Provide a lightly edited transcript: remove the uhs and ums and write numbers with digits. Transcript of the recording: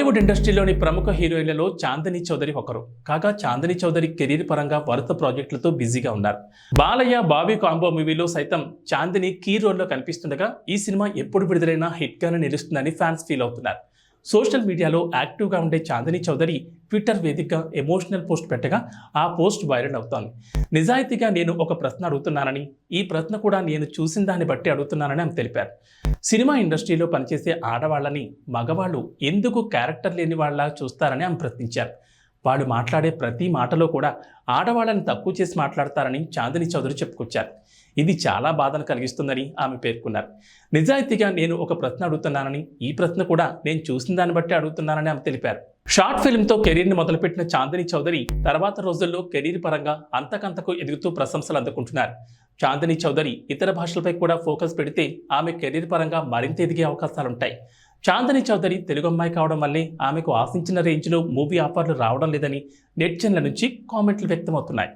టాలీవుడ్ ఇండస్ట్రీలోని ప్రముఖ హీరోయిన్లలో చాందినీ చౌదరి ఒకరు. కాగా చాందినీ చౌదరి కెరీర్ పరంగా వరుస ప్రాజెక్టులతో బిజీగా ఉన్నారు. బాలయ్య బాబీ కాంబో మూవీలో సైతం చాందినీ కీ రోల్లో కనిపిస్తుండగా ఈ సినిమా ఎప్పుడు విడుదలైనా హిట్గానే నిలుస్తుందని ఫ్యాన్స్ ఫీల్ అవుతున్నారు. సోషల్ మీడియాలో యాక్టివ్గా ఉండే చాందినీ చౌదరి ట్విట్టర్ వేదికగా ఎమోషనల్ పోస్ట్ పెట్టగా ఆ పోస్ట్ వైరల్ అవుతోంది. నిజాయితీగా నేను ఒక ప్రశ్న అడుగుతున్నానని, ఈ ప్రశ్న కూడా నేను చూసిన దాన్ని బట్టి అడుగుతున్నానని ఆమె తెలిపారు. సినిమా ఇండస్ట్రీలో పనిచేసే ఆడవాళ్ళని మగవాళ్ళు ఎందుకు క్యారెక్టర్ లేని వాళ్ళ చూస్తారని ఆమె ప్రశ్నించారు. వాళ్ళు మాట్లాడే ప్రతి మాటలో కూడా ఆడవాళ్ళని తక్కువ చేసి మాట్లాడతారని చాందినీ చౌదరి చెప్పుకొచ్చారు. ఇది చాలా బాధను కలిగిస్తుందని ఆమె పేర్కొన్నారు. నిజాయితీగా నేను ఒక ప్రశ్న అడుగుతున్నానని, ఈ ప్రశ్న కూడా నేను చూసిన దాన్ని బట్టి అడుగుతున్నానని ఆమె తెలిపారు. షార్ట్ ఫిల్మ్తో కెరీర్ని మొదలుపెట్టిన చాందినీ చౌదరి తర్వాత రోజుల్లో కెరీర్ పరంగా అంతకంతకు ఎదుగుతూ ప్రశంసలు అందుకుంటున్నారు. చాందినీ చౌదరి ఇతర భాషలపై కూడా ఫోకస్ పెడితే ఆమె కెరీర్ పరంగా మరింత ఎదిగే అవకాశాలుంటాయి. చాందినీ చౌదరి తెలుగు అమ్మాయి కావడం వల్లే ఆమెకు ఆశించిన రేంజ్లో మూవీ ఆఫర్లు రావడం లేదని నెటిజన్ల నుంచి కామెంట్లు వ్యక్తమవుతున్నాయి.